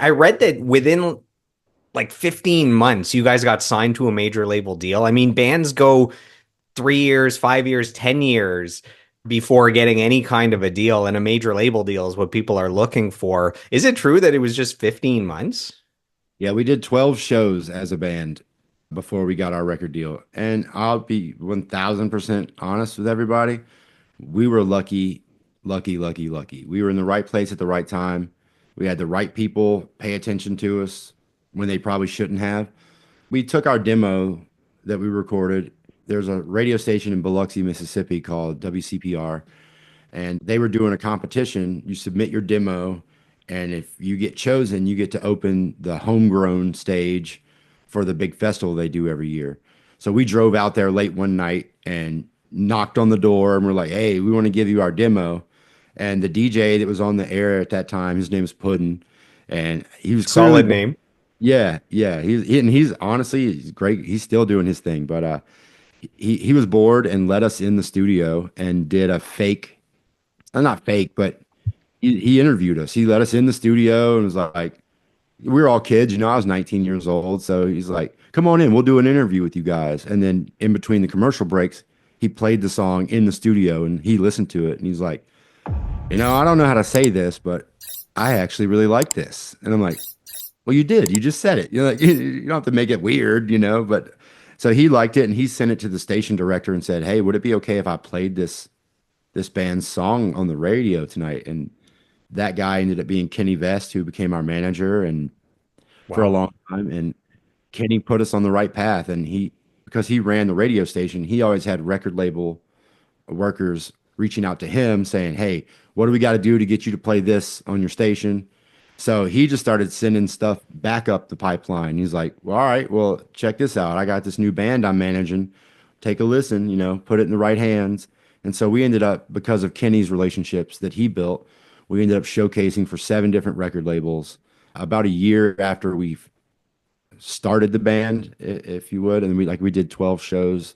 I read that within like 15 months, you guys got signed to a major label deal. I mean, bands go 3 years, 5 years, 10 years before getting any kind of a deal, and a major label deal is what people are looking for. Is it true that it was just 15 months? Yeah, we did 12 shows as a band before we got our record deal. And I'll be 1000% honest with everybody. We were lucky, lucky, lucky, lucky. We were in the right place at the right time. We had the right people pay attention to us when they probably shouldn't have. We took our demo that we recorded. There's a radio station in Biloxi, Mississippi called WCPR, and they were doing a competition. You submit your demo, and if you get chosen, you get to open the homegrown stage for the big festival they do every year. So we drove out there late one night and knocked on the door, and we're like, "Hey, we want to give you our demo." And the DJ that was on the air at that time, his name is Puddin, and he was clearly, Solid name. yeah, yeah. He's honestly he's great. He's still doing his thing, but he was bored and let us in the studio and did a fake, not fake, but he interviewed us. He let us in the studio and was like, we were all kids, I was 19 years old. So he's like, come on in, we'll do an interview with you guys. And then in between the commercial breaks, he played the song in the studio and he listened to it. And he's like, I don't know how to say this, but I actually really like this. And I'm like, well, you did. You just said it. You're like, you don't have to make it weird, but so he liked it and he sent it to the station director and said, hey, would it be okay if I played this band's song on the radio tonight? And that guy ended up being Kenny Vest, who became our manager and for a Wow. long time. And Kenny put us on the right path. And because he ran the radio station, he always had record label workers reaching out to him saying, hey, what do we got to do to get you to play this on your station? So he just started sending stuff back up the pipeline. He's like, well, all right, well, check this out. I got this new band I'm managing. Take a listen, put it in the right hands. And so we ended up, because of Kenny's relationships that he built, we ended up showcasing for 7 different record labels about a year after we started the band, if you would. And we did 12 shows,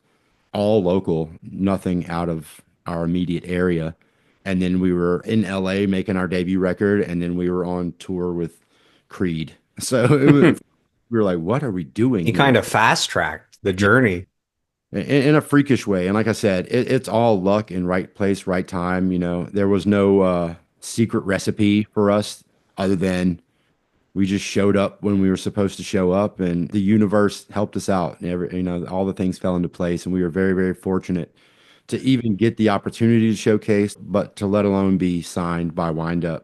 all local, nothing out of our immediate area. And then we were in LA making our debut record, and then we were on tour with Creed. So we were like, what are we doing He kind here? of fast tracked the Yeah. journey. In a freakish way. And like I said, it's all luck and right place, right time. There was no secret recipe for us other than we just showed up when we were supposed to show up, and the universe helped us out. And all the things fell into place, and we were very, very fortunate to even get the opportunity to showcase, but to let alone be signed by Wind Up.